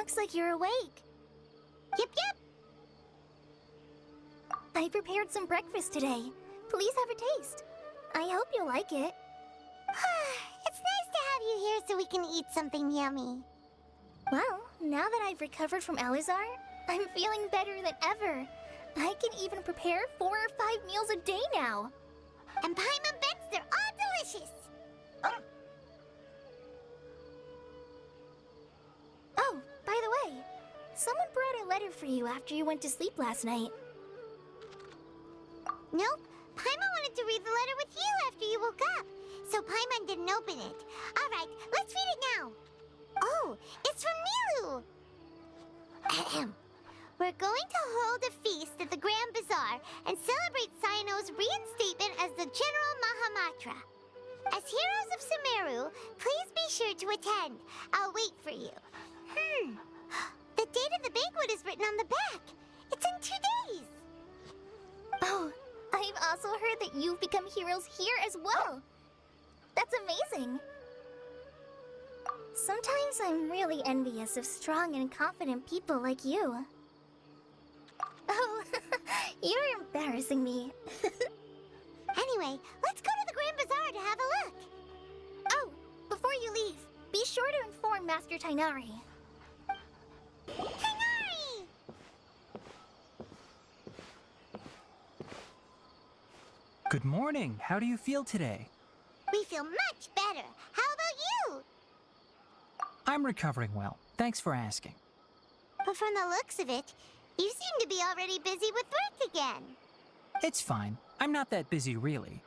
Looks like you're awake. Yep, yep. I prepared some breakfast today. Please have a taste. I hope you'll like it. It's nice to have you here so we can eat something yummy. Well, now that I've recovered from Elazar, I'm feeling better than ever. I can even prepare 4 or 5 meals a day now. And Paimon bets they're all delicious. Oh, by the way, someone brought a letter for you after you went to sleep last night. Nope. Paimon wanted to read the letter with you after you woke up, so Paimon didn't open it. All right, let's read it now. Oh, it's from Milu. Ahem. We're going to hold a feast at the Grand Bazaar and celebrate Cyno's reinstatement as the General Mahamatra. As heroes of Sumeru, please be sure to attend. I'll wait for you. The date of the banquet is written on the back. It's in 2 days. Oh, I've also heard that you've become heroes here as well. That's amazing. Sometimes I'm really envious of strong and confident people like you. Oh, you're embarrassing me. Anyway, let's go to the Grand Bazaar to have a look. Oh, before you leave, be sure to inform Master Tainari. Tainari! Good morning. How do you feel today? We feel much better. How about you? I'm recovering well. Thanks for asking. But from the looks of it, you seem to be already busy with work again. It's fine. I'm not that busy, really.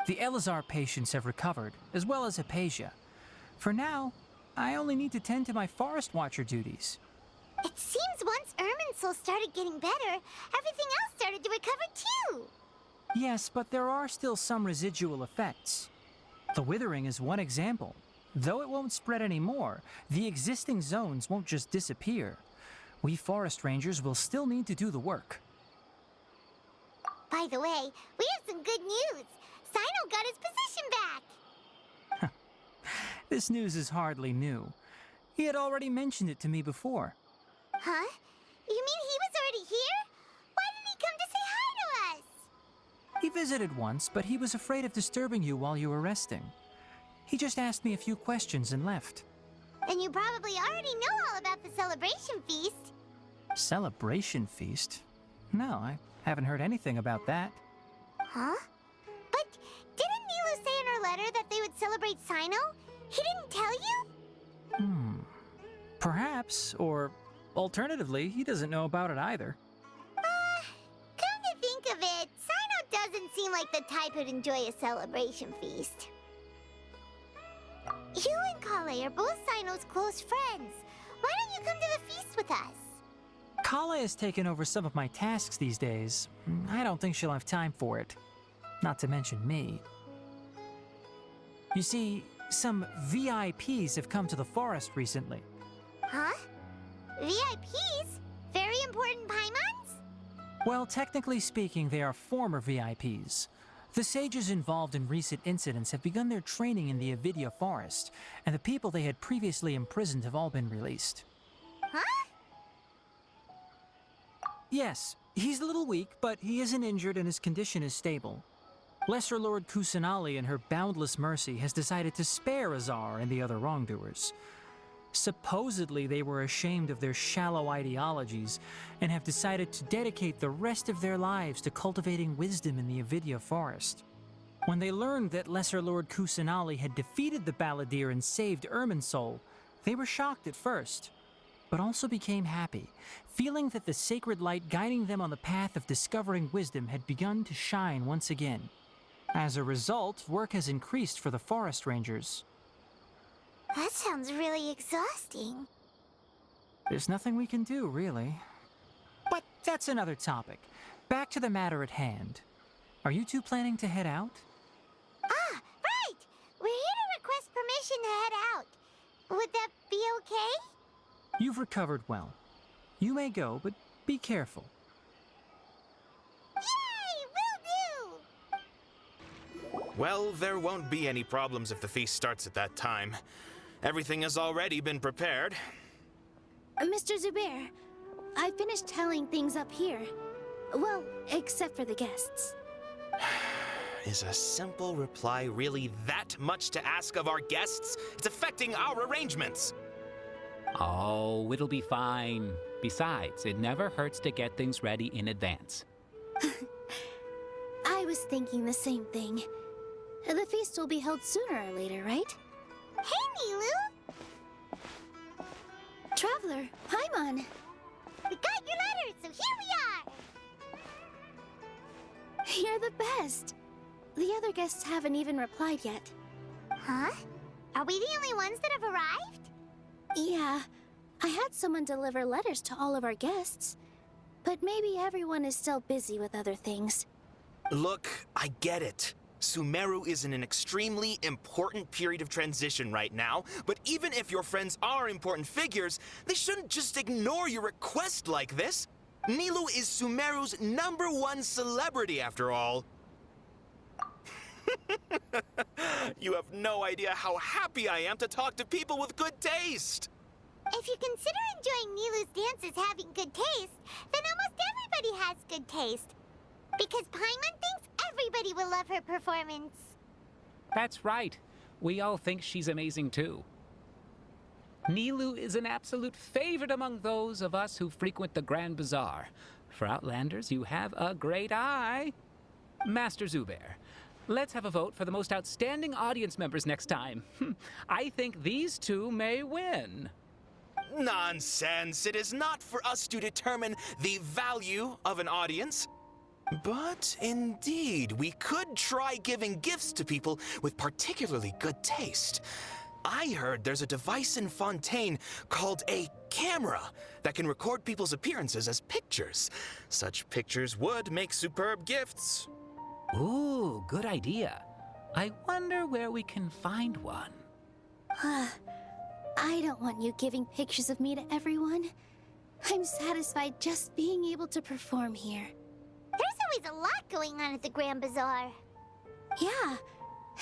The Elazar patients have recovered, as well as Hypatia. For now, I only need to tend to my Forest Watcher duties. It seems once Irminsul started getting better, everything else started to recover too. Yes, but there are still some residual effects. The withering is one example. Though it won't spread anymore, the existing zones won't just disappear. We forest rangers will still need to do the work. By the way, we have some good news. Cyno got his position back. This news is hardly new. He had already mentioned it to me before. Huh? You mean he was already here? Why didn't he come to say hi to us? He visited once, but he was afraid of disturbing you while you were resting. He just asked me a few questions and left. Then you probably already know all about the celebration feast. Celebration feast? No, I haven't heard anything about that. Huh? But didn't Nilu say in her letter that they would celebrate Cyno? He didn't tell you? Perhaps, or alternatively, he doesn't know about it either. Come to think of it, Cyno doesn't seem like the type who'd enjoy a celebration feast. You and Kale are both Cyno's close friends. Why don't you come to the feast with us? Kala has taken over some of my tasks these days. I don't think she'll have time for it. Not to mention me. You see, some VIPs have come to the forest recently. Huh? VIPs? Very important Paimons? Well, technically speaking, they are former VIPs. The sages involved in recent incidents have begun their training in the Avidya forest, and the people they had previously imprisoned have all been released. Huh? Yes, he's a little weak, but he isn't injured and his condition is stable. Lesser Lord Kusanali, in her boundless mercy, has decided to spare Azar and the other wrongdoers. Supposedly, they were ashamed of their shallow ideologies and have decided to dedicate the rest of their lives to cultivating wisdom in the Avidya forest. When they learned that Lesser Lord Kusanali had defeated the Balladeer and saved Irminsul, they were shocked at first, but also became happy, feeling that the sacred light guiding them on the path of discovering wisdom had begun to shine once again. As a result, work has increased for the forest rangers. That sounds really exhausting. There's nothing we can do, really. But that's another topic. Back to the matter at hand. Are you two planning to head out? Ah, right! We're here to request permission to head out. Would that be okay? You've recovered well. You may go, but be careful. Yay! Will do! Well, there won't be any problems if the feast starts at that time. Everything has already been prepared. Mr. Zubair, I finished tallying things up here. Well, except for the guests. Is a simple reply really that much to ask of our guests? It's affecting our arrangements. Oh, it'll be fine. Besides, it never hurts to get things ready in advance. I was thinking the same thing. The feast will be held sooner or later, right? Hey, Nilu! Traveler, Paimon! We got your letter, so here we are! You're the best! The other guests haven't even replied yet. Huh? Are we the only ones that have arrived? Yeah, I had someone deliver letters to all of our guests. But maybe everyone is still busy with other things. Look, I get it. Sumeru is in an extremely important period of transition right now, but even if your friends are important figures, they shouldn't just ignore your request like this. Nilou is Sumeru's #1 celebrity, after all. You have no idea how happy I am to talk to people with good taste. If you consider enjoying Nilu's dances having good taste, then almost everybody has good taste. Because Paimon thinks everybody will love her performance. That's right. We all think she's amazing too. Nilou is an absolute favorite among those of us who frequent the Grand Bazaar. For Outlanders, you have a great eye. Master Zubair, let's have a vote for the most outstanding audience members next time. I think these two may win. Nonsense. It is not for us to determine the value of an audience. But indeed, we could try giving gifts to people with particularly good taste. I heard there's a device in Fontaine called a camera that can record people's appearances as pictures. Such pictures would make superb gifts. Ooh, good idea. I wonder where we can find one. I don't want you giving pictures of me to everyone. I'm satisfied just being able to perform here. There's always a lot going on at the Grand Bazaar. Yeah,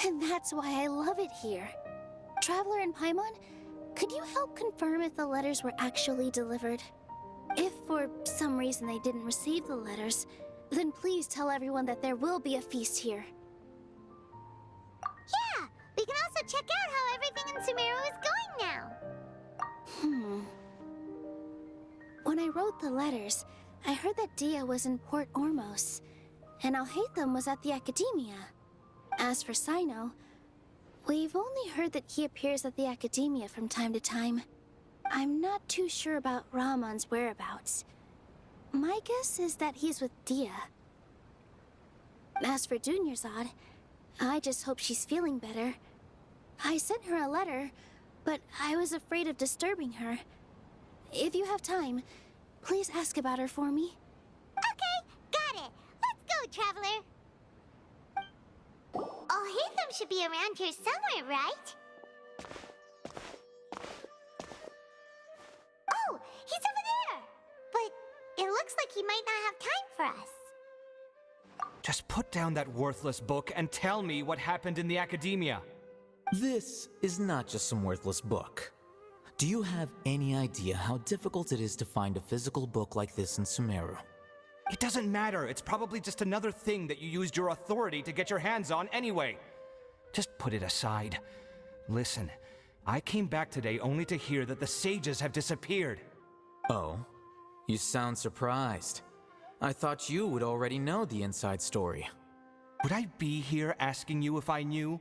and that's why I love it here. Traveler and Paimon, could you help confirm if the letters were actually delivered? If for some reason they didn't receive the letters, then please tell everyone that there will be a feast here. Yeah, we can also check out how everything in Sumeru is going now. When I wrote the letters, I heard that Dia was in Port Ormos, and Alhaitham was at the Academia. As for Sino, we've only heard that he appears at the Academia from time to time. I'm not too sure about Rahman's whereabouts. My guess is that he's with Dia. As for Dunyarzad, I just hope she's feeling better. I sent her a letter, but I was afraid of disturbing her. If you have time, please ask about her for me. Okay, got it. Let's go, Traveler. Alhaitham should be around here somewhere, right? Oh, he's over there! But it looks like he might not have time for us. Just put down that worthless book and tell me what happened in the Academia. This is not just some worthless book. Do you have any idea how difficult it is to find a physical book like this in Sumeru? It doesn't matter. It's probably just another thing that you used your authority to get your hands on anyway. Just put it aside. Listen, I came back today only to hear that the sages have disappeared. Oh, you sound surprised. I thought you would already know the inside story. Would I be here asking you if I knew?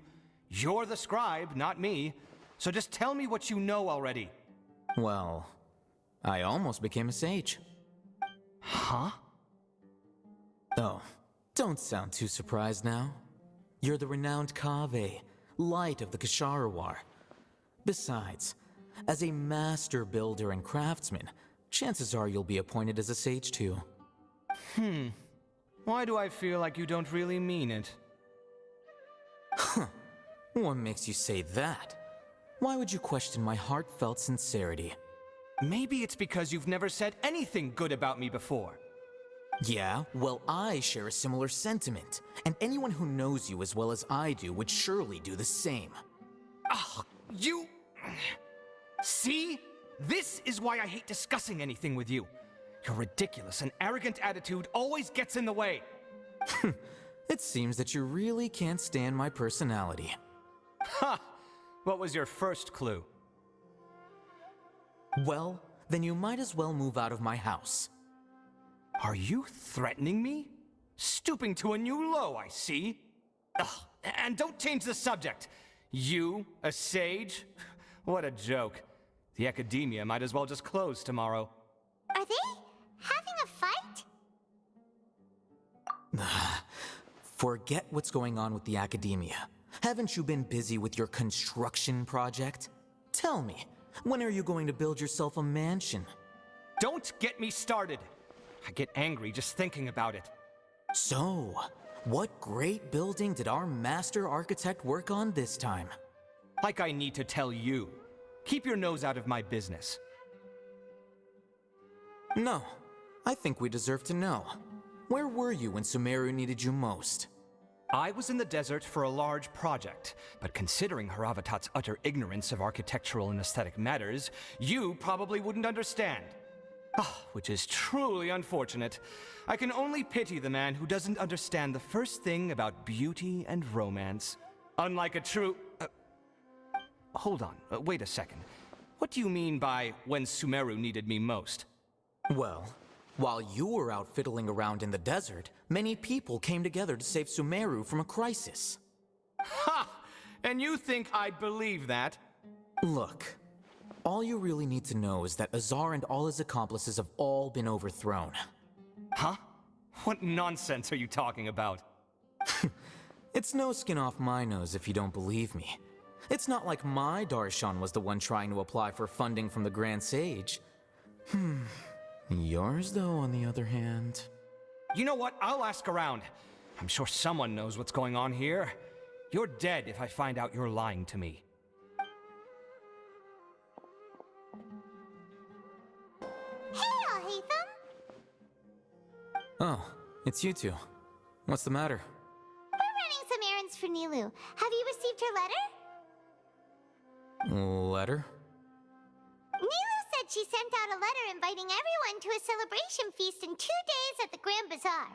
You're the scribe, not me. So just tell me what you know already. Well, I almost became a sage. Huh? Oh, don't sound too surprised now. You're the renowned Kaveh, light of the Ksharawar. Besides, as a master builder and craftsman, chances are you'll be appointed as a sage too. Why do I feel like you don't really mean it? What makes you say that? Why would you question my heartfelt sincerity? Maybe it's because you've never said anything good about me before. Yeah, well, I share a similar sentiment, and anyone who knows you as well as I do would surely do the same. You... See? this is why I hate discussing anything with you. Your ridiculous and arrogant attitude always gets in the way. It seems that you really can't stand my personality. Ha! What was your first clue? Well, then you might as well move out of my house. Are you threatening me? Stooping to a new low, I see. Ugh, and don't change the subject. You, a sage? What a joke. The academia might as well just close tomorrow. Are they having a fight? Forget what's going on with the academia. Haven't you been busy with your construction project? Tell me, when are you going to build yourself a mansion? Don't get me started. I get angry just thinking about it. So, what great building did our master architect work on this time? Like I need to tell you. Keep your nose out of my business. No, I think we deserve to know. Where were you when Sumeru needed you most? I was in the desert for a large project, but considering Haravatat's utter ignorance of architectural and aesthetic matters, you probably wouldn't understand. Ah, which is truly unfortunate. I can only pity the man who doesn't understand the first thing about beauty and romance. Unlike a true... hold on, wait a second. What do you mean by when Sumeru needed me most? Well, while you were out fiddling around in the desert, many people came together to save Sumeru from a crisis. Ha! And you think I'd believe that? Look, all you really need to know is that Azar and all his accomplices have all been overthrown. Huh? What nonsense are you talking about? It's no skin off my nose if you don't believe me. It's not like my Darshan was the one trying to apply for funding from the Grand Sage. Yours, though, on the other hand... You know what? I'll ask around. I'm sure someone knows what's going on here. You're dead if I find out you're lying to me. Hey, Alhaitham! Oh, it's you two. What's the matter? We're running some errands for Nilu. Have you received her letter? Letter? Nilu said she sent out a letter inviting everyone to a celebration feast in 2 days at the Grand Bazaar.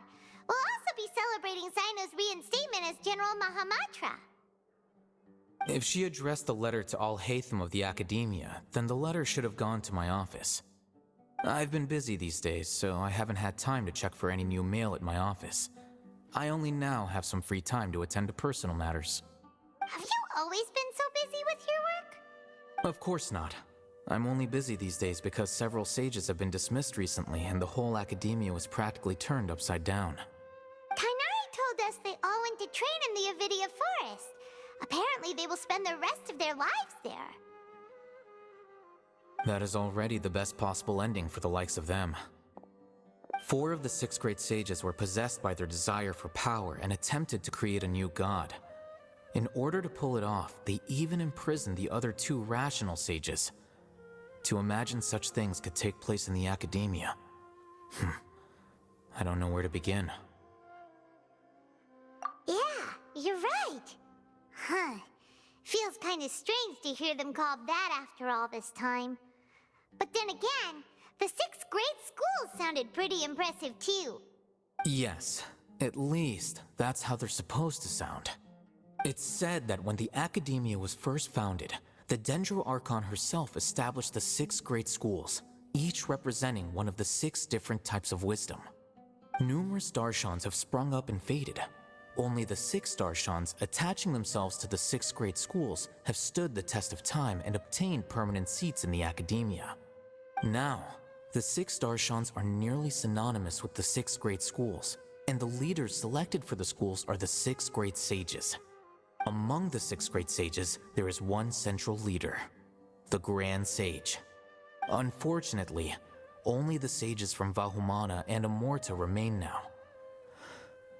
We'll also be celebrating Zaino's reinstatement as General Mahamatra. If she addressed the letter to Alhaitham of the Academia, then the letter should have gone to my office. I've been busy these days, so I haven't had time to check for any new mail at my office. I only now have some free time to attend to personal matters. Have you always been so busy with your work? Of course not. I'm only busy these days because several sages have been dismissed recently and the whole academia was practically turned upside down. Kainari told us they all went to train in the Avidia Forest. Apparently they will spend the rest of their lives there. That is already the best possible ending for the likes of them. 4 of the 6 great sages were possessed by their desire for power and attempted to create a new god. In order to pull it off, they even imprisoned the other 2 rational sages. To imagine such things could take place in the academia. I don't know where to begin. Yeah, you're right. Huh. Feels kind of strange to hear them called that after all this time. But then again, the 6 great schools sounded pretty impressive too. Yes, at least that's how they're supposed to sound. It's said that when the academia was first founded, the Dendro Archon herself established the 6 great schools, each representing one of the 6 different types of wisdom. Numerous Darshans have sprung up and faded. Only the 6 Darshans attaching themselves to the 6 great schools have stood the test of time and obtained permanent seats in the academia. Now, the 6 Darshans are nearly synonymous with the 6 great schools, and the leaders selected for the schools are the 6 great sages. Among the 6 great sages, there is one central leader, the Grand Sage. Unfortunately, only the sages from Vahumana and Amorta remain now.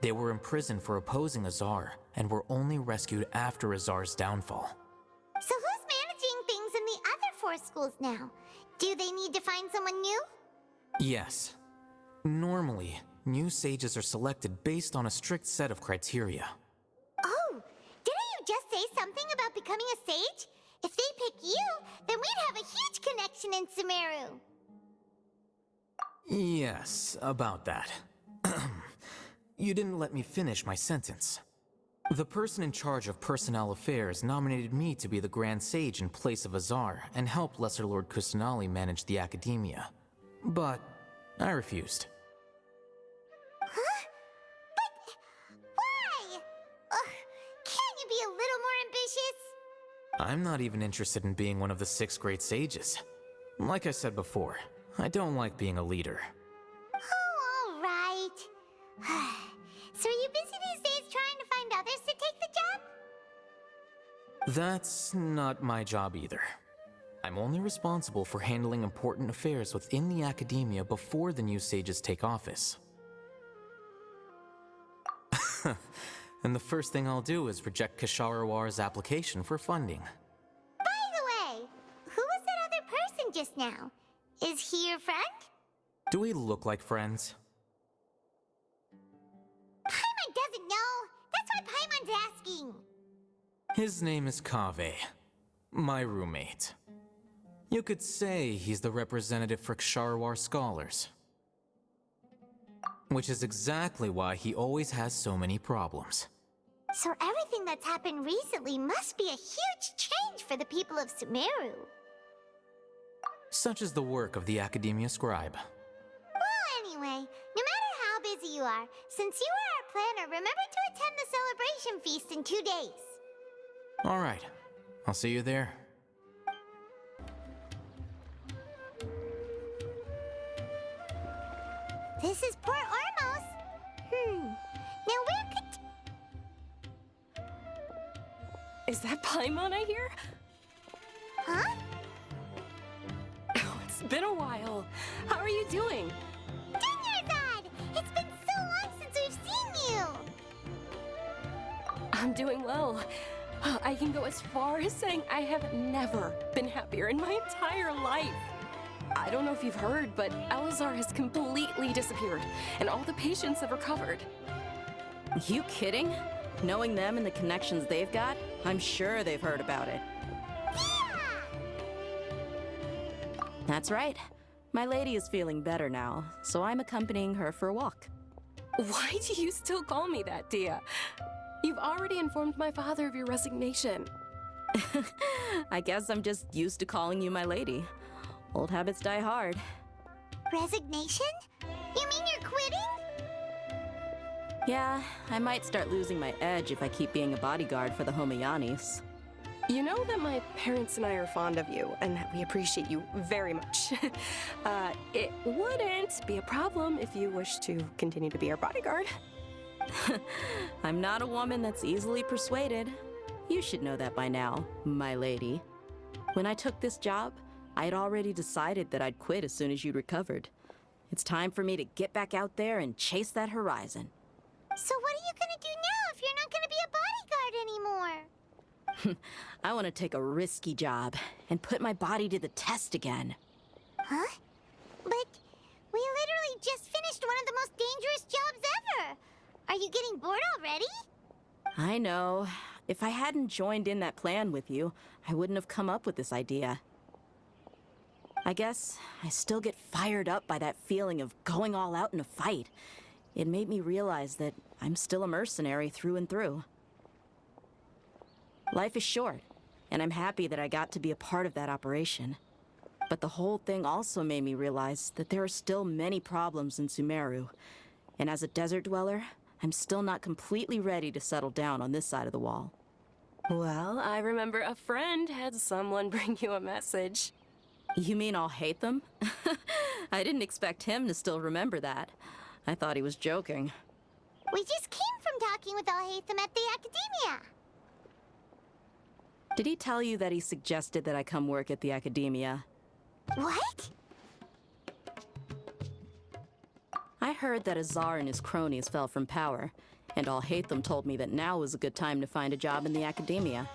They were imprisoned for opposing Azar, and were only rescued after Azar's downfall. So who's managing things in the other 4 schools now? Do they need to find someone new? Yes. Normally, new sages are selected based on a strict set of criteria. Oh, didn't you just say something about becoming a sage? If they pick you, then we'd have a huge connection in Sumeru. Yes, about that. You didn't let me finish my sentence. The person in charge of personnel affairs nominated me to be the Grand Sage in place of Azar and help Lesser Lord Kusanali manage the academia. But I refused. Huh? But why? Can't you be a little more ambitious? I'm not even interested in being one of the 6 great sages. Like I said before, I don't like being a leader. Oh, all right. So are you busy these days trying to find others to take the job? That's not my job either. I'm only responsible for handling important affairs within the academia before the new sages take office. And the first thing I'll do is reject Kasharawar's application for funding. By the way, who was that other person just now? Is he your friend? Do we look like friends? Paimon doesn't know. That's why Paimon's asking. His name is Kaveh, my roommate. You could say he's the representative for Ksharawar scholars. Which is exactly why he always has so many problems. So everything that's happened recently must be a huge change for the people of Sumeru. Such is the work of the Academia Scribe. Well, anyway, no matter how busy you are, since you are our planner, remember to attend the celebration feast in 2 days. All right, I'll see you there. This is Port Ormos. Now where could... Is that Paimon I hear? Huh? Oh, it's been a while. How are you doing? Dinyarzad! It's been so long since we've seen you! I'm doing well. I can go as far as saying I have never been happier in my entire life. I don't know if you've heard, but Elazar has completely disappeared, and all the patients have recovered. You kidding? Knowing them and the connections they've got, I'm sure they've heard about it. That's right. My lady is feeling better now, so I'm accompanying her for a walk. Why do you still call me that, Dia? You've already informed my father of your resignation. I guess I'm just used to calling you my lady. Old habits die hard. Resignation? You mean you're quitting? Yeah, I might start losing my edge if I keep being a bodyguard for the Homayanis. You know that my parents and I are fond of you, and that we appreciate you very much. It wouldn't be a problem if you wish to continue to be our bodyguard. I'm not a woman that's easily persuaded. You should know that by now, my lady. When I took this job, I had already decided that I'd quit as soon as you'd recovered. It's time for me to get back out there and chase that horizon. So what are you gonna do now if you're not gonna be a bodyguard anymore? I want to take a risky job and put my body to the test again. Huh? But we literally just finished one of the most dangerous jobs ever. Are you getting bored already? I know. If I hadn't joined in that plan with you, I wouldn't have come up with this idea. I guess I still get fired up by that feeling of going all out in a fight. It made me realize that I'm still a mercenary through and through. Life is short, and I'm happy that I got to be a part of that operation. But the whole thing also made me realize that there are still many problems in Sumeru. And as a desert dweller, I'm still not completely ready to settle down on this side of the wall. Well, I remember a friend had someone bring you a message. You mean I'll hate them? I didn't expect him to still remember that. I thought he was joking. We just came from talking with Alhaitham at the Academia. Did he tell you that he suggested that I come work at the Academia? What? I heard that Azar and his cronies fell from power, and Alhaitham told me that now was a good time to find a job in the Academia,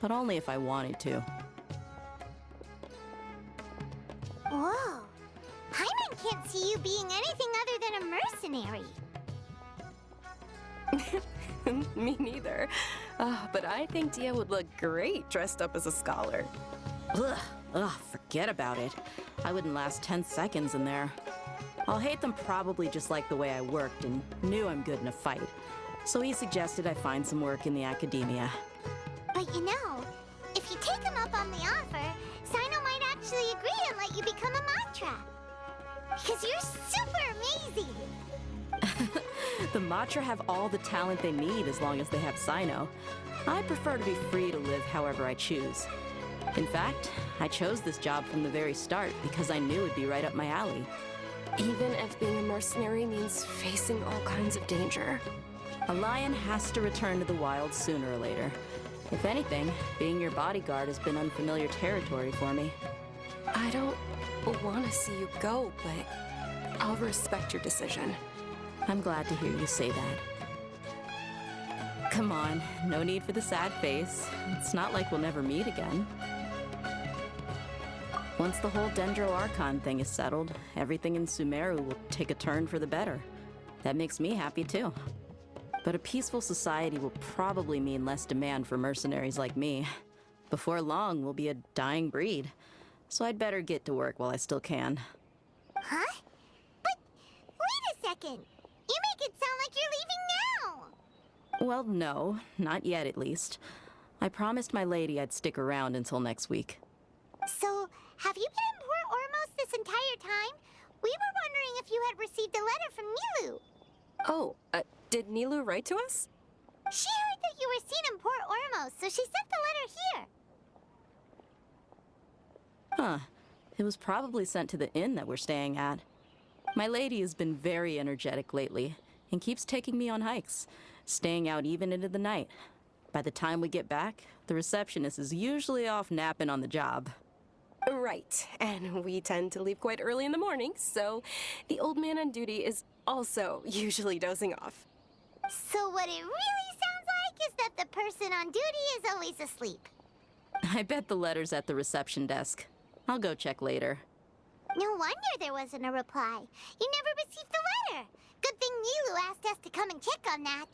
but only if I wanted to. Whoa. Paimon can't see you being anything other than a mercenary. Me neither. But I think Dia would look great dressed up as a scholar. Ugh, forget about it. I wouldn't last 10 seconds in there. I'll hate them probably just like the way I worked and knew I'm good in a fight. So he suggested I find some work in the academia. But you know, if you take him up on the offer, Sino might actually agree and let you become a mantra. Because you're super amazing! The Matra have all the talent they need as long as they have Sino. I prefer to be free to live however I choose. In fact, I chose this job from the very start because I knew it'd be right up my alley. Even if being a mercenary means facing all kinds of danger. A lion has to return to the wild sooner or later. If anything, being your bodyguard has been unfamiliar territory for me. I don't want to see you go, but I'll respect your decision. I'm glad to hear you say that. Come on, no need for the sad face. It's not like we'll never meet again. Once the whole Dendro Archon thing is settled, everything in Sumeru will take a turn for the better. That makes me happy too. But a peaceful society will probably mean less demand for mercenaries like me. Before long, we'll be a dying breed. So I'd better get to work while I still can. Huh? But wait a second! You make it sound like you're leaving now! Well, no, not yet at least. I promised my lady I'd stick around until next week. So, have you been in Port Ormos this entire time? We were wondering if you had received a letter from Nilu. Oh, did Nilu write to us? She heard that you were seen in Port Ormos, so she sent the letter here. Huh. It was probably sent to the inn that we're staying at. My lady has been very energetic lately and keeps taking me on hikes, staying out even into the night. By the time we get back, the receptionist is usually off napping on the job. Right, and we tend to leave quite early in the morning, so the old man on duty is also usually dozing off. So what it really sounds like is that the person on duty is always asleep. I bet the letter's at the reception desk. I'll go check later. No wonder there wasn't a reply. You never received the letter. Good thing Nilu asked us to come and check on that.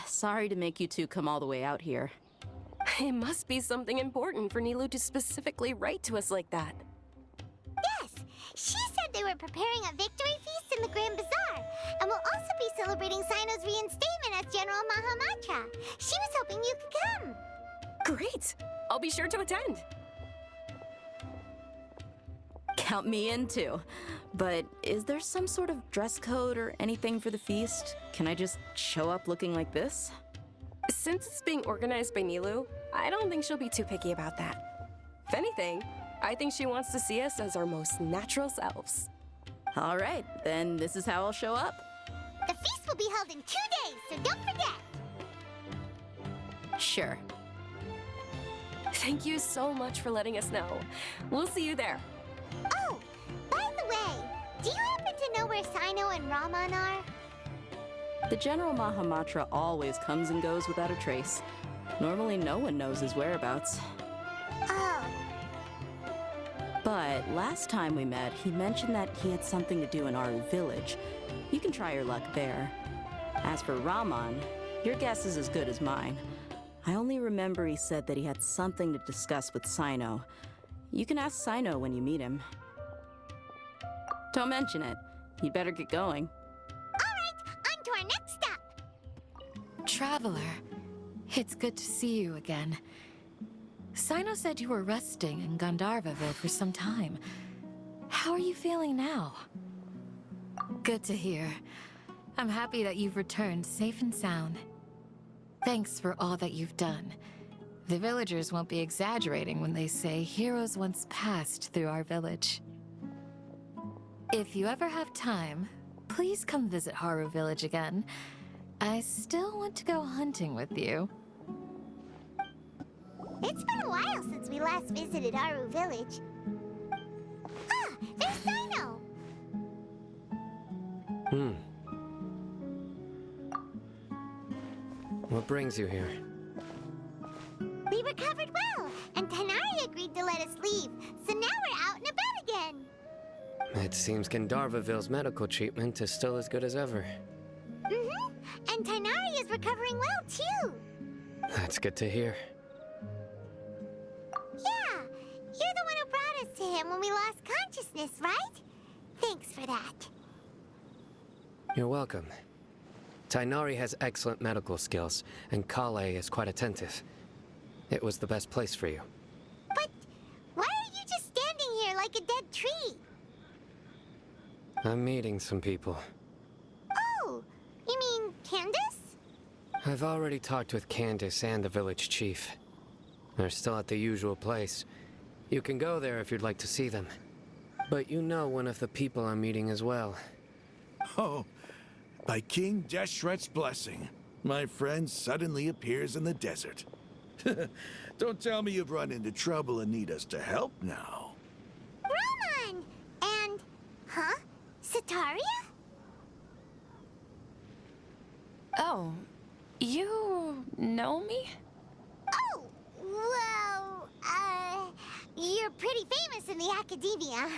Sorry to make you two come all the way out here. It must be something important for Nilu to specifically write to us like that. Yes, she said they were preparing a victory feast in the Grand Bazaar, and will also be celebrating Sino's reinstatement as General Mahamatra. She was hoping you could come. Great! I'll be sure to attend. Count me in too. But is there some sort of dress code or anything for the feast? Can I just show up looking like this? Since it's being organized by Nilu, I don't think she'll be too picky about that. If anything, I think she wants to see us as our most natural selves. All right, then this is how I'll show up. The feast will be held in 2 days, so don't forget. Sure. Thank you so much for letting us know. We'll see you there. Oh, by the way, do you happen to know where Sino and Raman are? The General Mahamatra always comes and goes without a trace. Normally no one knows his whereabouts. Oh. But last time we met, he mentioned that he had something to do in Aru village. You can try your luck there. As for Raman, your guess is as good as mine. I only remember he said that he had something to discuss with Sino. You can ask Sino when you meet him. Don't mention it. You'd better get going. On to our next stop. Traveler, it's good to see you again. Sino said you were resting in Gandharvaville for some time. How are you feeling now? Good to hear. I'm happy that you've returned safe and sound. Thanks for all that you've done. The villagers won't be exaggerating when they say heroes once passed through our village. If you ever have time, please come visit Haru Village again. I still want to go hunting with you. It's been a while since we last visited Aru Village. Ah, there's Sino! What brings you here? We recovered well, and Tanari agreed to let us leave, so now we're out and about again. It seems Gandharvaville's medical treatment is still as good as ever. And Tanari is recovering recovering well, too. That's good to hear. Yeah, you're the one who brought us to him when we lost consciousness, right? Thanks for that. You're welcome. Tainari has excellent medical skills, and Kale is quite attentive. It was the best place for you. But why are you just standing here like a dead tree? I'm meeting some people. Oh, you mean Candace? I've already talked with Candace and the village chief. They're still at the usual place. You can go there if you'd like to see them. But you know one of the people I'm meeting as well. Oh, by King Deshret's blessing, my friend suddenly appears in the desert. Don't tell me you've run into trouble and need us to help now. Roman! And... huh? Sataria? Oh, you know me? Oh, well, you're pretty famous in the academia.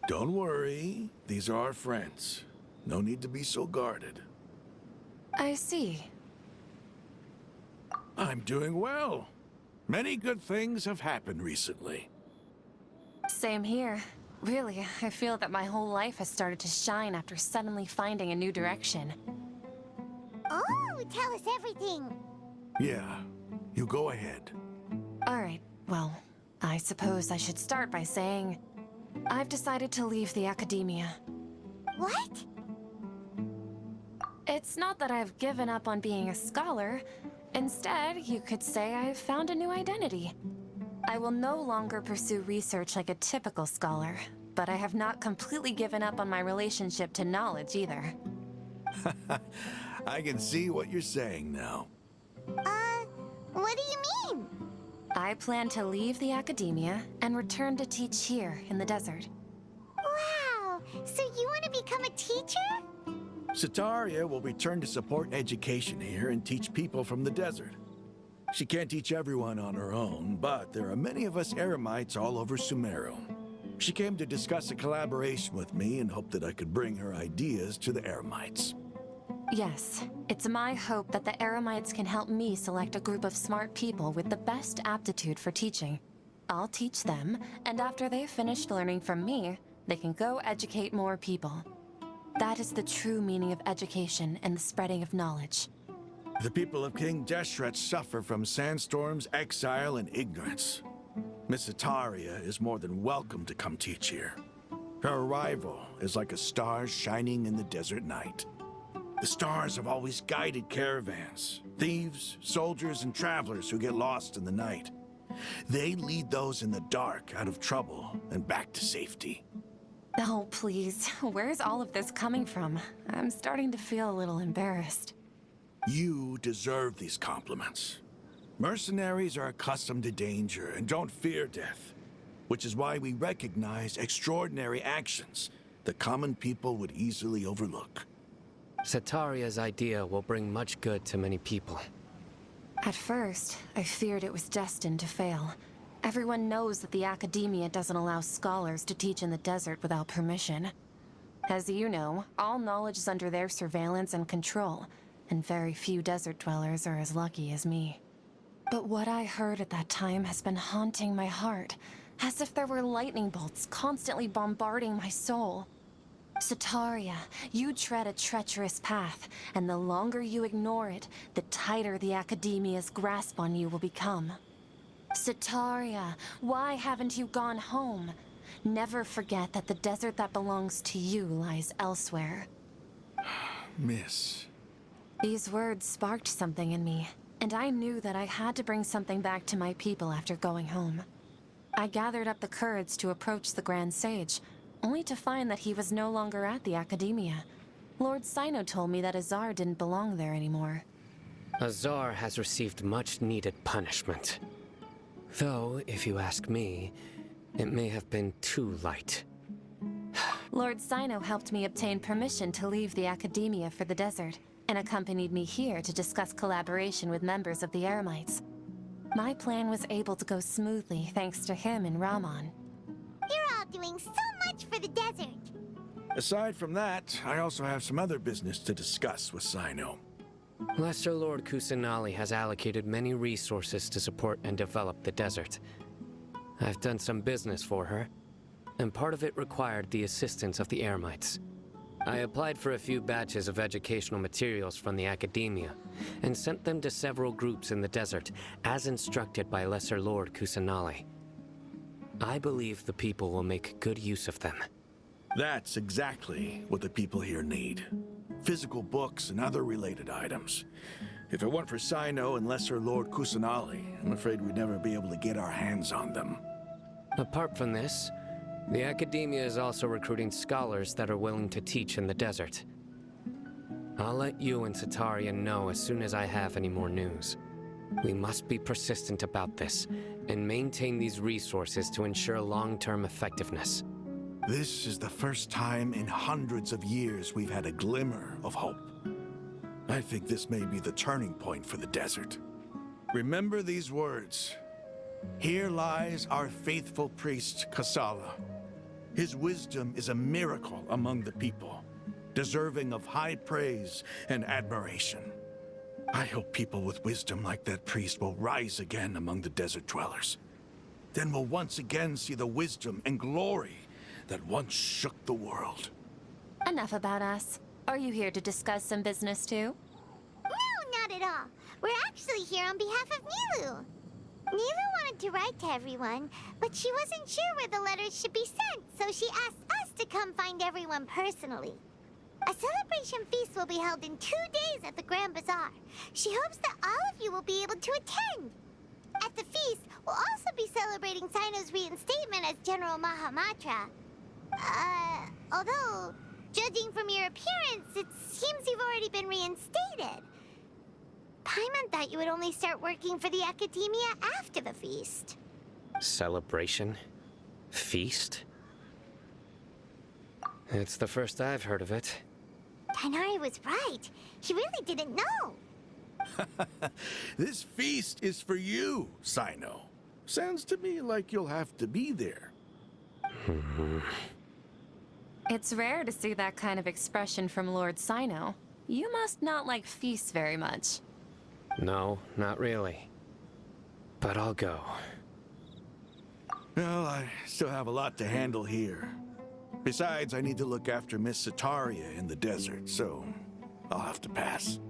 Don't worry, these are our friends. No need to be so guarded. I see. I'm doing well. Many good things have happened recently. Same here. Really, I feel that my whole life has started to shine after suddenly finding a new direction. Oh, tell us everything. Yeah, you go ahead. Alright, well, I suppose I should start by saying I've decided to leave the academia. What? It's not that I've given up on being a scholar. Instead, you could say I've found a new identity. I will no longer pursue research like a typical scholar, but I have not completely given up on my relationship to knowledge either. I can see what you're saying now. What do you mean? I plan to leave the academia and return to teach here in the desert. Wow, so you want to become a teacher? Sataria will return to support education here and teach people from the desert. She can't teach everyone on her own, but there are many of us Eremites all over Sumeru. She came to discuss a collaboration with me and hoped that I could bring her ideas to the Eremites. Yes, it's my hope that the Eremites can help me select a group of smart people with the best aptitude for teaching. I'll teach them, and after they've finished learning from me, they can go educate more people. That is the true meaning of education and the spreading of knowledge. The people of King Deshret suffer from sandstorms, exile, and ignorance. Miss Ataria is more than welcome to come teach here. Her arrival is like a star shining in the desert night. The stars have always guided caravans, thieves, soldiers, and travelers who get lost in the night. They lead those in the dark out of trouble and back to safety. Oh, please. Where's all of this coming from? I'm starting to feel a little embarrassed. You deserve these compliments. Mercenaries are accustomed to danger and don't fear death, which is why we recognize extraordinary actions that common people would easily overlook. Sataria's idea will bring much good to many people. At first, I feared it was destined to fail. Everyone knows that the academia doesn't allow scholars to teach in the desert without permission. As you know, all knowledge is under their surveillance and control, and very few desert dwellers are as lucky as me. But what I heard at that time has been haunting my heart, as if there were lightning bolts constantly bombarding my soul. Sataria, you tread a treacherous path, and the longer you ignore it, the tighter the academia's grasp on you will become. Sataria, why haven't you gone home? Never forget that the desert that belongs to you lies elsewhere. Miss. These words sparked something in me, and I knew that I had to bring something back to my people after going home. I gathered up the courage to approach the Grand Sage, only to find that he was no longer at the Academia. Lord Sino told me that Azar didn't belong there anymore. Azar has received much-needed punishment. Though, if you ask me, it may have been too light. Lord Sino helped me obtain permission to leave the Academia for the desert, and accompanied me here to discuss collaboration with members of the Eremites. My plan was able to go smoothly thanks to him and Rahman. You're all doing so much for the desert. Aside from that, I also have some other business to discuss with Sino. Lesser Lord Kusanali has allocated many resources to support and develop the desert. I've done some business for her, and part of it required the assistance of the Eremites. I applied for a few batches of educational materials from the academia, and sent them to several groups in the desert, as instructed by Lesser Lord Kusanali. I believe the people will make good use of them. That's exactly what the people here need. Physical books and other related items. If it weren't for Sino and Lesser Lord Kusanali, I'm afraid we'd never be able to get our hands on them. Apart from this, the academia is also recruiting scholars that are willing to teach in the desert. I'll let you and Satarian know as soon as I have any more news. We must be persistent about this, and maintain these resources to ensure long-term effectiveness. This is the first time in hundreds of years we've had a glimmer of hope. I think this may be the turning point for the desert. Remember these words. Here lies our faithful priest, Kasala. His wisdom is a miracle among the people, deserving of high praise and admiration. I hope people with wisdom like that priest will rise again among the desert dwellers. Then we'll once again see the wisdom and glory that once shook the world. Enough about us. Are you here to discuss some business too? No, not at all. We're actually here on behalf of Nilu. Nilu wanted to write to everyone, but she wasn't sure where the letters should be sent, so she asked us to come find everyone personally. A celebration feast will be held in 2 days at the Grand Bazaar. She hopes that all of you will be able to attend. At the feast, we'll also be celebrating Sino's reinstatement as General Mahamatra. Although, judging from your appearance, it seems you've already been reinstated. Paimon thought you would only start working for the Academia after the feast. Celebration? Feast? It's the first I've heard of it. Tainari was right. He really didn't know. This feast is for you, Sino. Sounds to me like you'll have to be there. It's rare to see that kind of expression from Lord Sino. You must not like feasts very much. No, not really. But I'll go. Well, I still have a lot to handle here. Besides, I need to look after Miss Sataria in the desert, so I'll have to pass.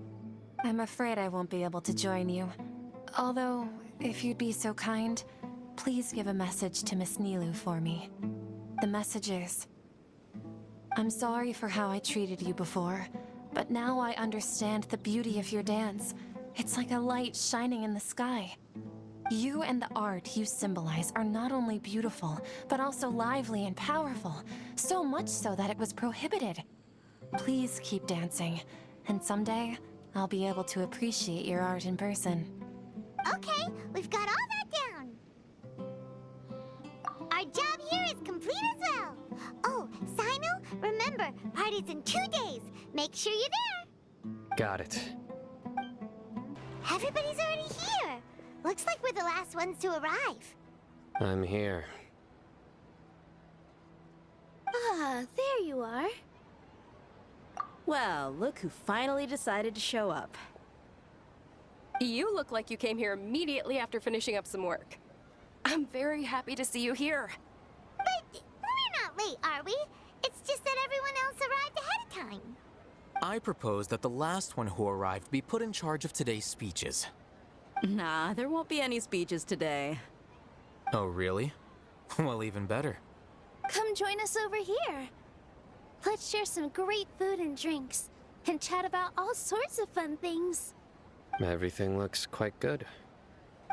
I'm afraid I won't be able to join you. Although, if you'd be so kind, please give a message to Miss Nilu for me. The message is, I'm sorry for how I treated you before, but now I understand the beauty of your dance. It's like a light shining in the sky. You and the art you symbolize are not only beautiful, but also lively and powerful, so much so that it was prohibited. Please keep dancing, and someday, I'll be able to appreciate your art in person. Okay, we've got all that down. Our job here is complete as well. Oh, Sino, remember, party's in 2 days. Make sure you're there. Got it. Everybody's already here. Looks like we're the last ones to arrive. I'm here. Ah, there you are. Well, look who finally decided to show up. You look like you came here immediately after finishing up some work. I'm very happy to see you here. But we're not late, are we? It's just that everyone else arrived ahead of time. I propose that the last one who arrived be put in charge of today's speeches. Nah, there won't be any speeches today. Oh, really? Well, even better. Come join us over here. Let's share some great food and drinks, and chat about all sorts of fun things. Everything looks quite good.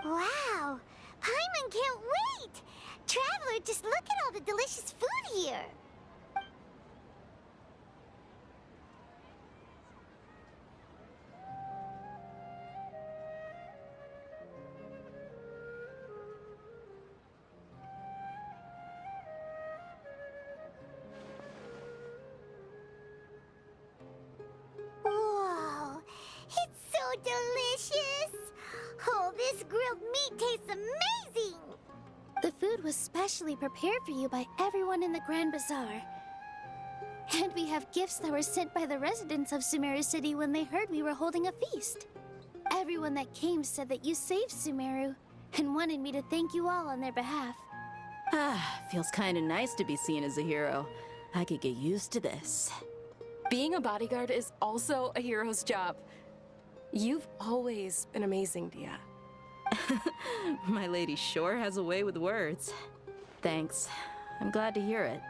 Wow, Paimon can't wait! Traveler, just look at all the delicious food here. Whoa, it's so delicious! Oh, this grilled meat tastes amazing! The food was specially prepared for you by everyone in the Grand Bazaar. And we have gifts that were sent by the residents of Sumeru City when they heard we were holding a feast. Everyone that came said that you saved Sumeru and wanted me to thank you all on their behalf. Feels kinda nice to be seen as a hero. I could get used to this. Being a bodyguard is also a hero's job. You've always been amazing, Dia. My lady sure has a way with words. Thanks. I'm glad to hear it.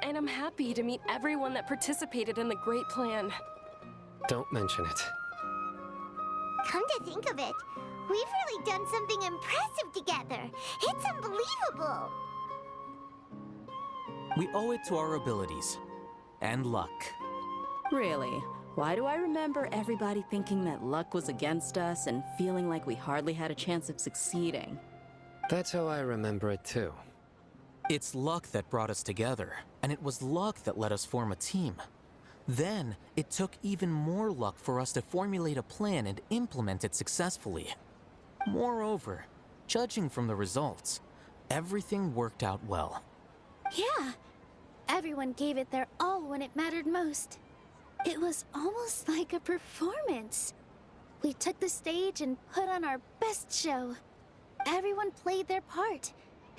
And I'm happy to meet everyone that participated in the great plan. Don't mention it. Come to think of it, we've really done something impressive together. It's unbelievable. We owe it to our abilities. And luck. Really? Why do I remember everybody thinking that luck was against us and feeling like we hardly had a chance of succeeding? That's how I remember it too. It's luck that brought us together, and it was luck that let us form a team. Then, it took even more luck for us to formulate a plan and implement it successfully. Moreover, judging from the results, everything worked out well. Yeah, everyone gave it their all when it mattered most. It was almost like a performance. We took the stage and put on our best show. Everyone played their part,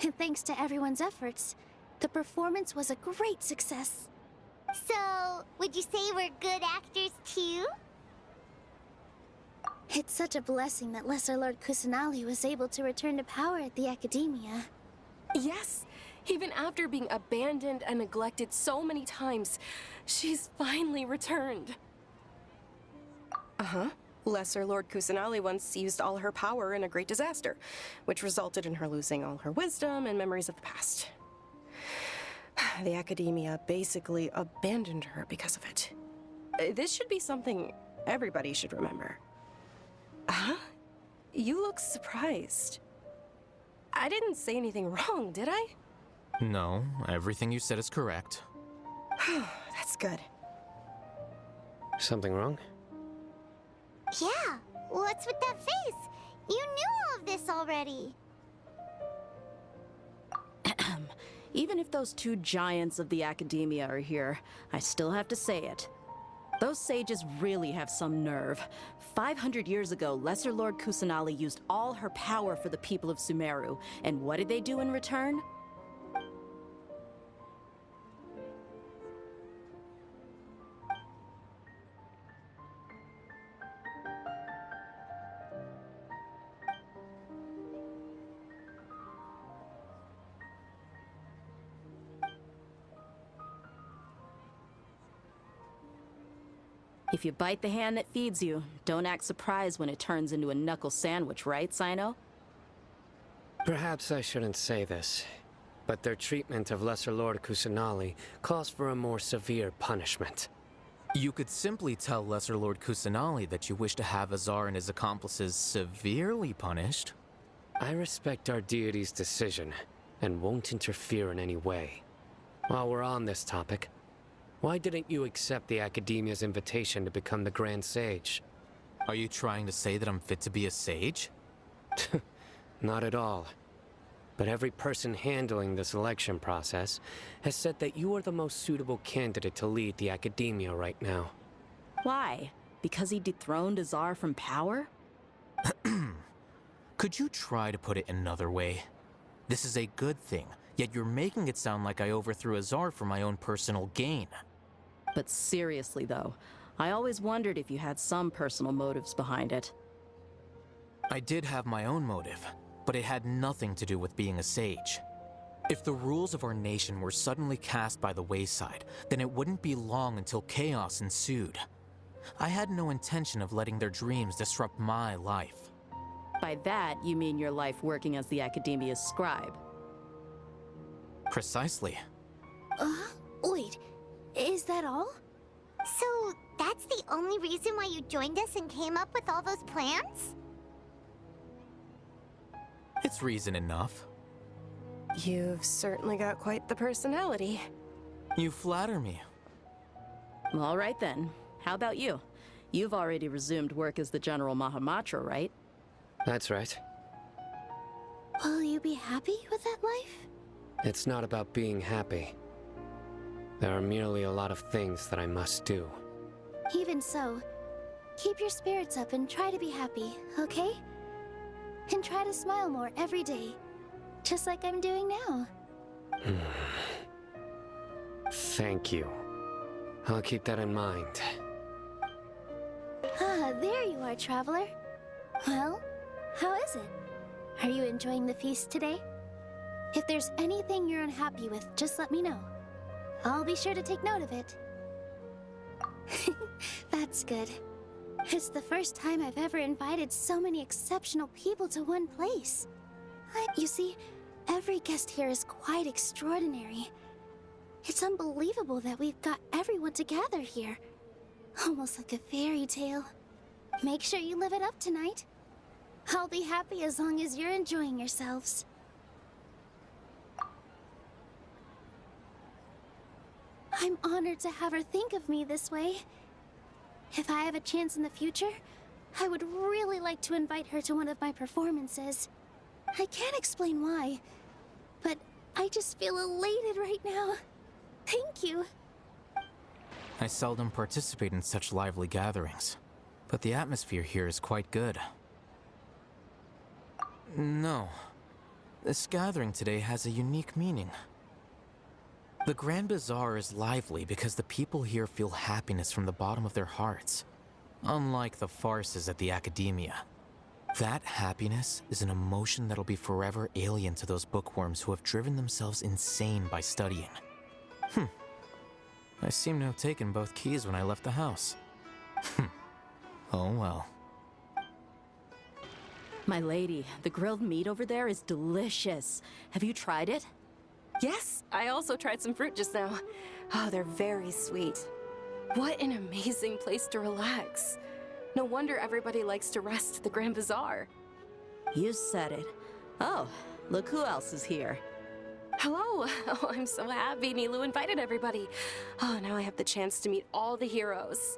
and thanks to everyone's efforts, the performance was a great success. So, would you say we're good actors too? It's such a blessing that Lesser Lord Kusanali was able to return to power at the Academia. Yes, even after being abandoned and neglected so many times, she's finally returned. Uh-huh. Lesser Lord Kusanali once used all her power in a great disaster, which resulted in her losing all her wisdom and memories of the past. The Academia basically abandoned her because of it. This should be something everybody should remember. Huh? You look surprised. I didn't say anything wrong, did I? No, everything you said is correct. That's good. Something wrong? Yeah, what's with that face? You knew all of this already. Even if those two giants of the Academia are here, I still have to say it. Those sages really have some nerve. 500 years ago, Lesser Lord Kusanali used all her power for the people of Sumeru, and what did they do in return? If you bite the hand that feeds you, don't act surprised when it turns into a knuckle sandwich, right, Sino? Perhaps I shouldn't say this, but their treatment of Lesser Lord Kusanali calls for a more severe punishment. You could simply tell Lesser Lord Kusanali that you wish to have Azar and his accomplices severely punished. I respect our deity's decision, and won't interfere in any way. While we're on this topic, why didn't you accept the Academia's invitation to become the Grand Sage? Are you trying to say that I'm fit to be a sage? Not at all. But every person handling the selection process has said that you are the most suitable candidate to lead the Academia right now. Why? Because he dethroned Azar from power? Could you try to put it another way? This is a good thing, yet you're making it sound like I overthrew Azar for my own personal gain. But seriously, though, I always wondered if you had some personal motives behind it. I did have my own motive, but it had nothing to do with being a sage. If the rules of our nation were suddenly cast by the wayside, then it wouldn't be long until chaos ensued. I had no intention of letting their dreams disrupt my life. By that, you mean your life working as the Academia's scribe. Precisely. Wait, is that all? So, that's the only reason why you joined us and came up with all those plans? It's reason enough. You've certainly got quite the personality. You flatter me. All right then. How about you? You've already resumed work as the General Mahamatra, right? That's right. Will you be happy with that life? It's not about being happy. There are merely a lot of things that I must do. Even so, keep your spirits up and try to be happy, okay? And try to smile more every day, just like I'm doing now. Thank you. I'll keep that in mind. Ah, there you are, traveler. Well, how is it? Are you enjoying the feast today? If there's anything you're unhappy with, just let me know. I'll be sure to take note of it. That's good. It's the first time I've ever invited so many exceptional people to one place. You see, every guest here is quite extraordinary. It's unbelievable that we've got everyone together here. Almost like a fairy tale. Make sure you live it up tonight. I'll be happy as long as you're enjoying yourselves. I'm honored to have her think of me this way. If I have a chance in the future, I would really like to invite her to one of my performances. I can't explain why, but I just feel elated right now. Thank you. I seldom participate in such lively gatherings, but the atmosphere here is quite good. No, this gathering today has a unique meaning. The Grand Bazaar is lively because the people here feel happiness from the bottom of their hearts, unlike the farces at the Academia. That happiness is an emotion that'll be forever alien to those bookworms who have driven themselves insane by studying. I seem to have taken both keys when I left the house. Oh well. My lady, the grilled meat over there is delicious. Have you tried it? Yes, I also tried some fruit just now. Oh, they're very sweet. What an amazing place to relax. No wonder everybody likes to rest at the Grand Bazaar. You said it. Oh, look who else is here. Hello! Oh, I'm so happy Nilou invited everybody. Oh, now I have the chance to meet all the heroes.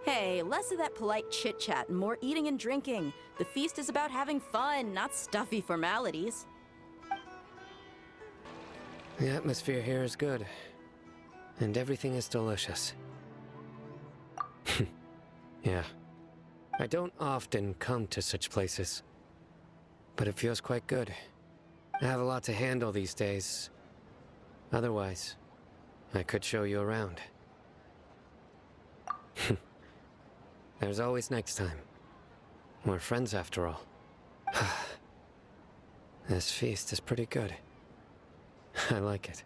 Hey, less of that polite chit-chat and more eating and drinking. The feast is about having fun, not stuffy formalities. The atmosphere here is good, and everything is delicious. Yeah. I don't often come to such places, but it feels quite good. I have a lot to handle these days. Otherwise, I could show you around. There's always next time. We're friends after all. This feast is pretty good. I like it.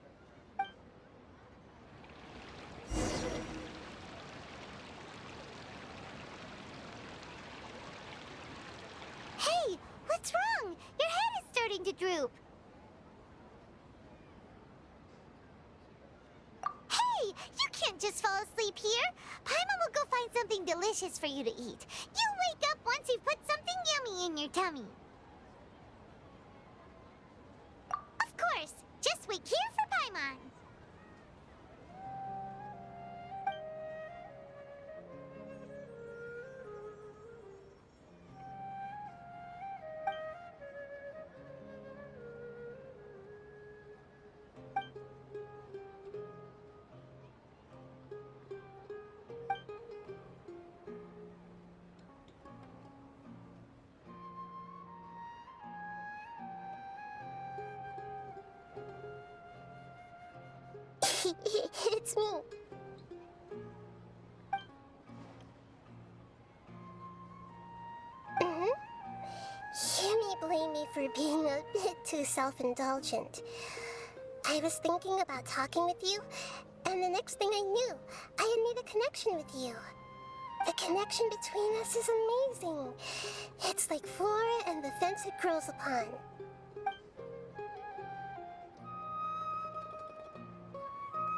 Hey, what's wrong? Your head is starting to droop. Hey, you can't just fall asleep here. Paimon will go find something delicious for you to eat. You wake up once you've put something yummy in your tummy. Of course. Just wait here for Paimon. It's me. You may blame me for being a bit too self-indulgent. I was thinking about talking with you, and the next thing I knew, I had made a connection with you. The connection between us is amazing. It's like flora and the fence it grows upon.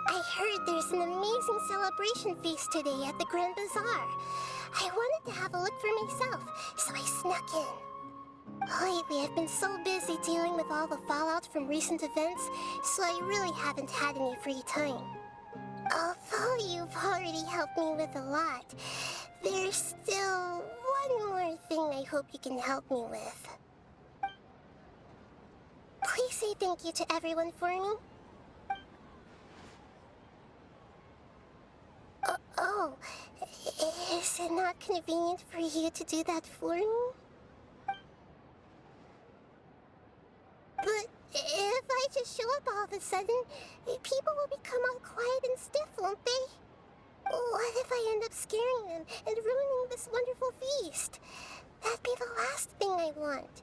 I heard there's an amazing celebration feast today at the Grand Bazaar. I wanted to have a look for myself, so I snuck in. Lately, I've been so busy dealing with all the fallout from recent events, so I really haven't had any free time. Although you've already helped me with a lot, there's still one more thing I hope you can help me with. Please say thank you to everyone for me. it not convenient for you to do that for me? But if I just show up all of a sudden, people will become all quiet and stiff, won't they? What if I end up scaring them and ruining this wonderful feast? That'd be the last thing I want.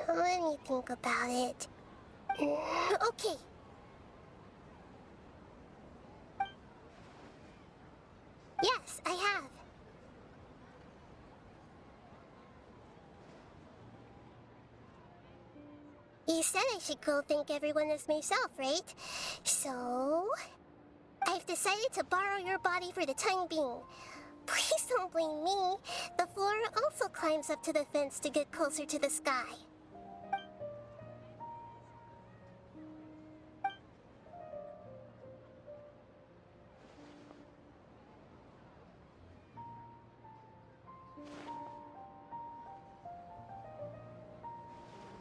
Let me think about it. Okay. Yes, I have. You said I should go thank everyone as myself, right? So, I've decided to borrow your body for the time being. Please don't blame me. The flora also climbs up to the fence to get closer to the sky.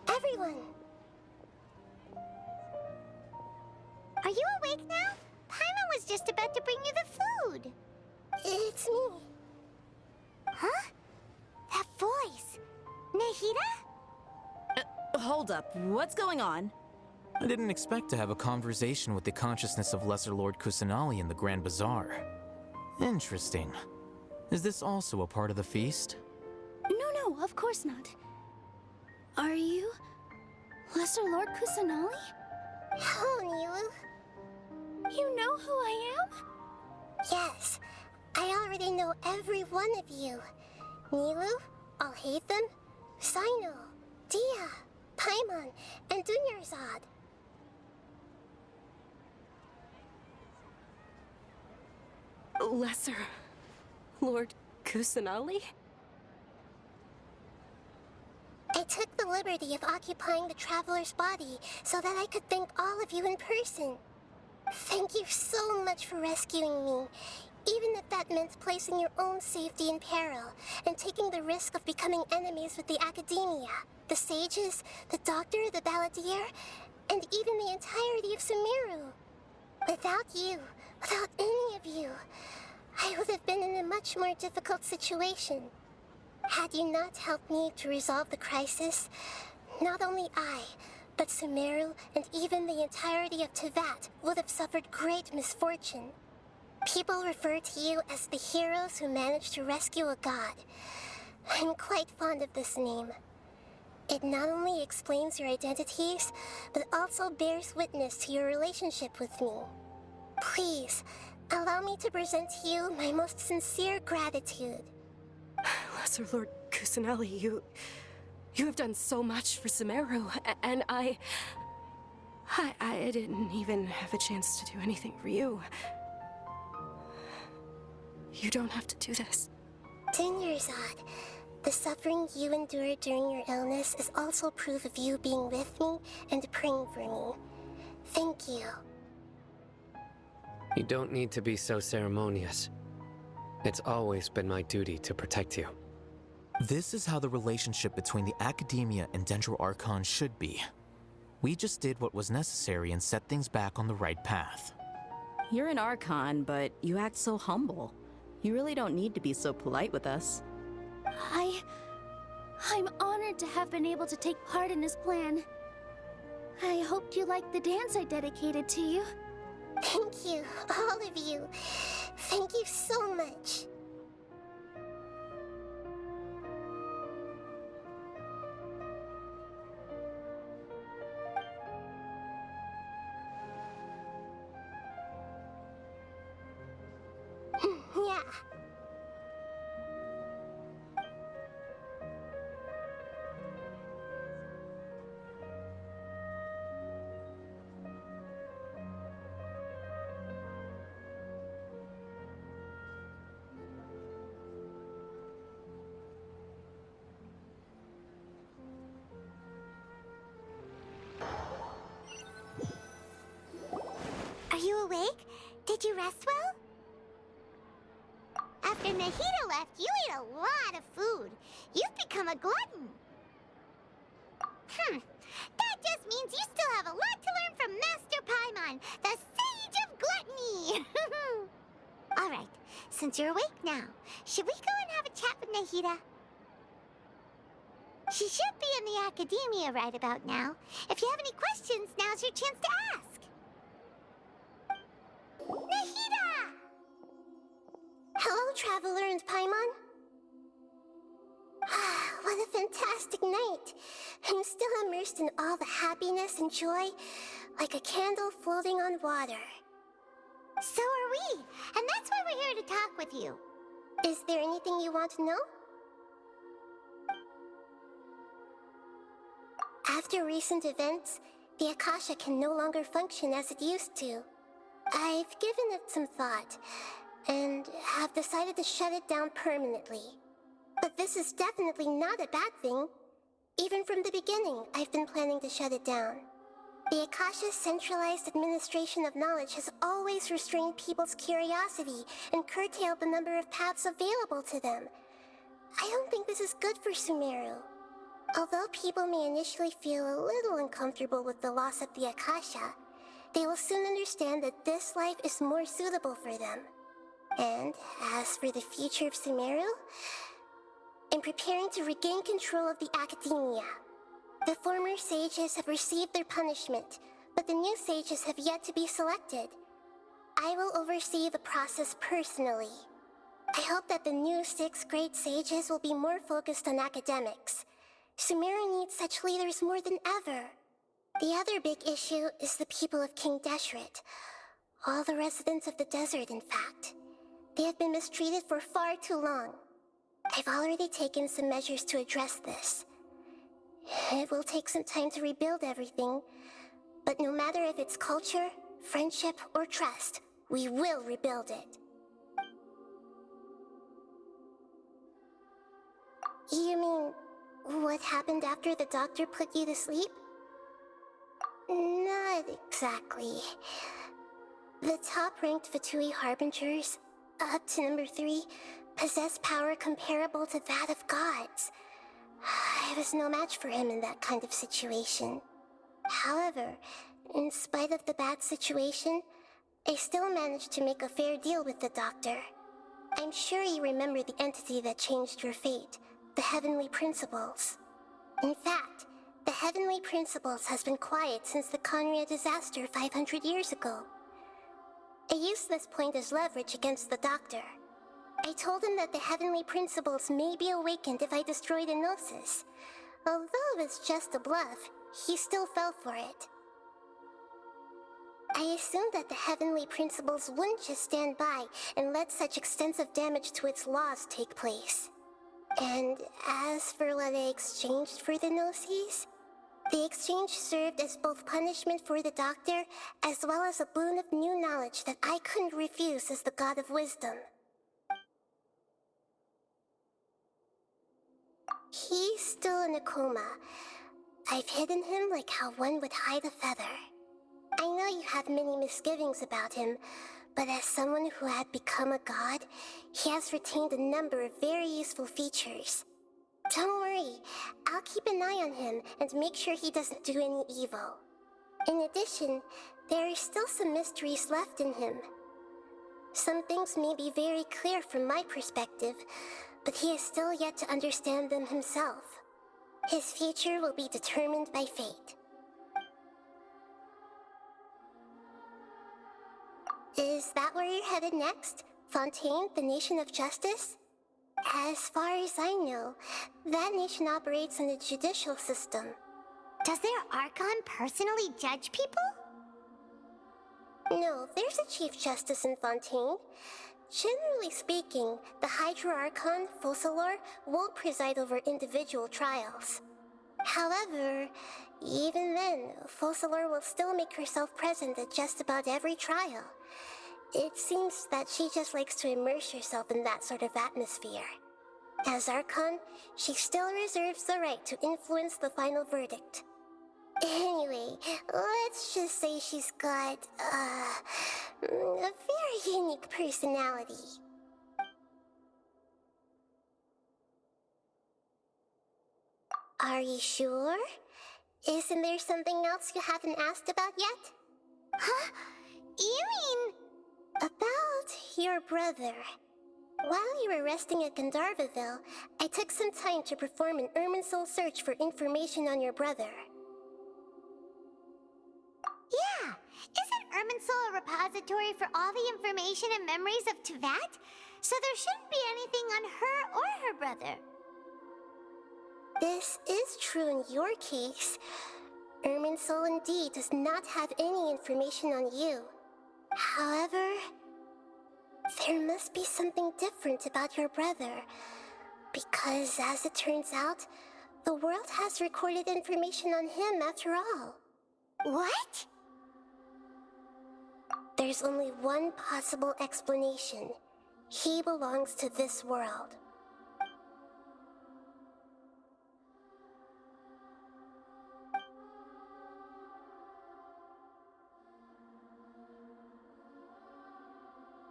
Everyone! Are you awake now? Paimon was just about to bring you the food. It's me. Huh? That voice. Nahida? Hold up, what's going on? I didn't expect to have a conversation with the consciousness of Lesser Lord Kusanali in the Grand Bazaar. Interesting. Is this also a part of the feast? No, of course not. Are you Lesser Lord Kusanali? Hello, Nilu. You know who I am? Yes, I already know every one of you. Nilu, Alhaitham, Sino, Dia, Paimon, and Dunyarzad. Lesser Lord Kusanali? I took the liberty of occupying the traveler's body so that I could thank all of you in person. Thank you so much for rescuing me, even if that meant placing your own safety in peril and taking the risk of becoming enemies with the academia, the sages, the doctor, the balladeer, and even the entirety of Sumeru. Without you, without any of you, I would have been in a much more difficult situation. Had you not helped me to resolve the crisis, not only I, but Sumeru and even the entirety of Tevat would have suffered great misfortune. People refer to you as the heroes who managed to rescue a god. I'm quite fond of this name. It not only explains your identities, but also bears witness to your relationship with me. Please, allow me to present to you my most sincere gratitude. Lesser Lord Kusanali, you have done so much for Sumeru, and I didn't even have a chance to do anything for you. You don't have to do this. Dunyarzad, the suffering you endured during your illness is also proof of you being with me and praying for me. Thank you. You don't need to be so ceremonious. It's always been my duty to protect you. This is how the relationship between the Academia and Dendro Archon should be. We just did what was necessary and set things back on the right path. You're an Archon, but you act so humble. You really don't need to be so polite with us. I'm honored to have been able to take part in his plan. I hoped you liked the dance I dedicated to you. Thank you, all of you. Thank you so much. Yeah. Are you awake? Did you rest well? After Nahida left, you ate a lot of food. You've become a glutton. That just means you still have a lot to learn from Master Paimon, the Sage of All right, since you're awake now, should we go and have a chat with Nahida? She should be in the academia right about now. If you have any questions, now's your chance to ask. Nahida! Hello, Traveler and Paimon. What a fantastic night. I'm still immersed in all the happiness and joy, like a candle floating on water. So are we, and that's why we're here to talk with you. Is there anything you want to know? After recent events, the Akasha can no longer function as it used to. I've given it some thought, and have decided to shut it down permanently. But this is definitely not a bad thing. Even from the beginning, I've been planning to shut it down. The Akasha's centralized administration of knowledge has always restrained people's curiosity and curtailed the number of paths available to them. I don't think this is good for Sumeru. Although people may initially feel a little uncomfortable with the loss of the Akasha, they will soon understand that this life is more suitable for them. And as for the future of Sumeru, I'm preparing to regain control of the academia. The former sages have received their punishment, but the new sages have yet to be selected. I will oversee the process personally. I hope that the new 6th grade sages will be more focused on academics. Sumeru needs such leaders more than ever. The other big issue is the people of King Deshret. All the residents of the desert, in fact. They have been mistreated for far too long. I've already taken some measures to address this. It will take some time to rebuild everything, but no matter if it's culture, friendship, or trust, we will rebuild it. You mean, what happened after the doctor put you to sleep? Not exactly. The top-ranked Fatui Harbingers, up to number 3, possess power comparable to that of gods. I was no match for him in that kind of situation. However, in spite of the bad situation, I still managed to make a fair deal with the doctor. I'm sure you remember the entity that changed your fate, the Heavenly Principles. In fact, the Heavenly Principles has been quiet since the Conria disaster 500 years ago. I used this point as leverage against the doctor. I told him that the Heavenly Principles may be awakened if I destroy the Gnosis. Although it was just a bluff, he still fell for it. I assumed that the Heavenly Principles wouldn't just stand by and let such extensive damage to its laws take place. And as for what I exchanged for the Gnosis, the exchange served as both punishment for the doctor as well as a boon of new knowledge that I couldn't refuse as the God of Wisdom. He's still in a coma. I've hidden him like how one would hide a feather. I know you have many misgivings about him, but as someone who had become a god, he has retained a number of very useful features. Don't worry, I'll keep an eye on him and make sure he doesn't do any evil. In addition, there are still some mysteries left in him. Some things may be very clear from my perspective, but he is still yet to understand them himself. His future will be determined by fate. Is that where you're headed next? Fontaine, the Nation of Justice? As far as I know, that nation operates in a judicial system. Does their Archon personally judge people? No, there's a Chief Justice in Fontaine. Generally speaking, the Hydra Archon, Focalor, won't preside over individual trials. However, even then, Focalor will still make herself present at just about every trial. It seems that she just likes to immerse herself in that sort of atmosphere. As Archon, she still reserves the right to influence the final verdict. Anyway, let's just say she's got, a very unique personality. Are you sure? Isn't there something else you haven't asked about yet? Huh? You mean... About your brother. While you were resting at Gandharvaville, I took some time to perform an Irminsul search for information on your brother. Yeah, isn't Irminsul a repository for all the information and memories of Teyvat? So there shouldn't be anything on her or her brother. This is true in your case. Irminsul indeed does not have any information on you. However, there must be something different about your brother. Because, as it turns out, the world has recorded information on him after all. What? There's only one possible explanation. He belongs to this world.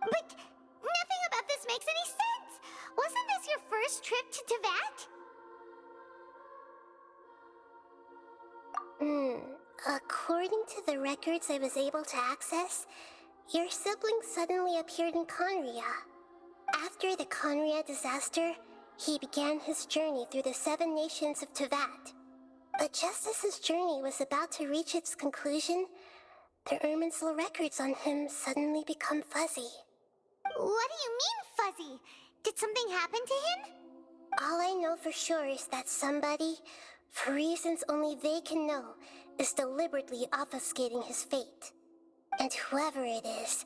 But nothing about this makes any sense! Wasn't this your first trip to Teyvat? According to the records I was able to access, your sibling suddenly appeared in Conria. After the Conria disaster, he began his journey through the 7 nations of Teyvat. But just as his journey was about to reach its conclusion, the Irminsul records on him suddenly become fuzzy. What do you mean, fuzzy? Did something happen to him? All I know for sure is that somebody, for reasons only they can know, is deliberately obfuscating his fate. And whoever it is,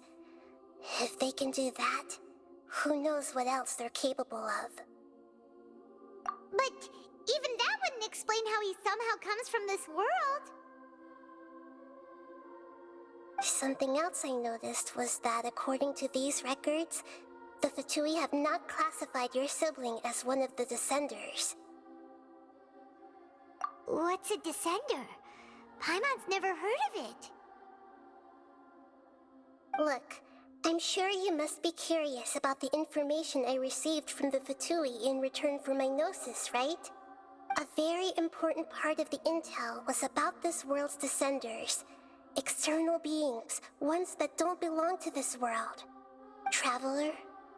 if they can do that, who knows what else they're capable of. But even that wouldn't explain how he somehow comes from this world. Something else I noticed was that according to these records, the Fatui have not classified your sibling as one of the Descenders. What's a Descender? Paimon's never heard of it. Look, I'm sure you must be curious about the information I received from the Fatui in return for my gnosis, right? A very important part of the intel was about this world's Descenders. External beings, ones that don't belong to this world. Traveler,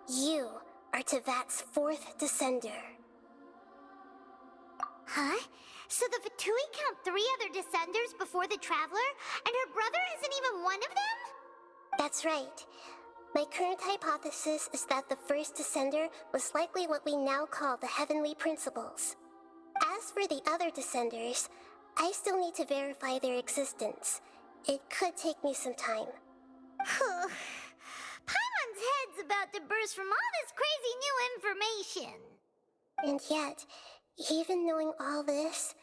you are Teyvat's 4th Descender. Huh? So the Fatui count 3 other Descenders before the Traveler, and her brother isn't even one of them? That's right. My current hypothesis is that the first Descender was likely what we now call the Heavenly Principles. As for the other Descenders, I still need to verify their existence. It could take me some time. Paimon's head's about to burst from all this crazy new information. And yet, even knowing all this,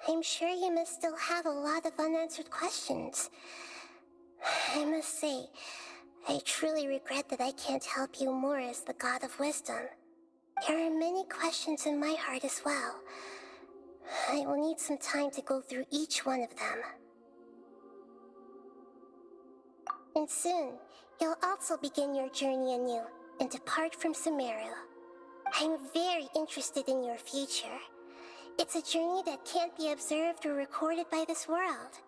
I'm sure you must still have a lot of unanswered questions. I must say, I truly regret that I can't help you more as the God of Wisdom. There are many questions in my heart as well. I will need some time to go through each one of them. And soon, you'll also begin your journey anew and depart from Sumeru. I'm very interested in your future. It's a journey that can't be observed or recorded by this world.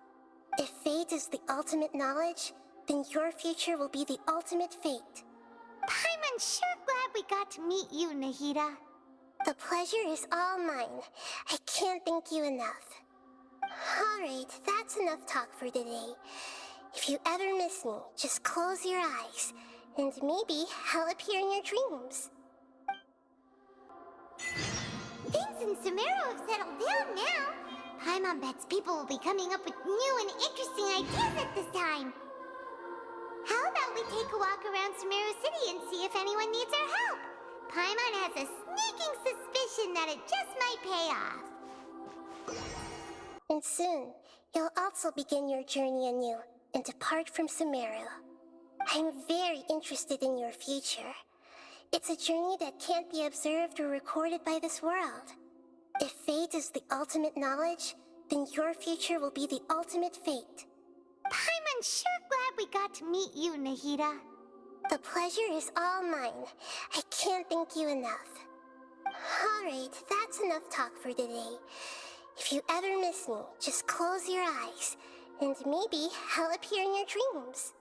If fate is the ultimate knowledge, then your future will be the ultimate fate. Paimon's sure glad we got to meet you, Nahida. The pleasure is all mine. I can't thank you enough. Alright, that's enough talk for today. If you ever miss me, just close your eyes, and maybe I'll appear in your dreams. Things in Sumeru have settled down now. Paimon bets people will be coming up with new and interesting ideas at this time. How about we take a walk around Sumeru City and see if anyone needs our help? Paimon has a sneaking suspicion that it just might pay off. And soon, you'll also begin your journey anew and depart from Sumeru. I'm very interested in your future. It's a journey that can't be observed or recorded by this world. If fate is the ultimate knowledge, then your future will be the ultimate fate. Paimon's sure glad we got to meet you, Nahida. The pleasure is all mine. I can't thank you enough. Alright, that's enough talk for today. If you ever miss me, just close your eyes, and maybe I'll appear in your dreams.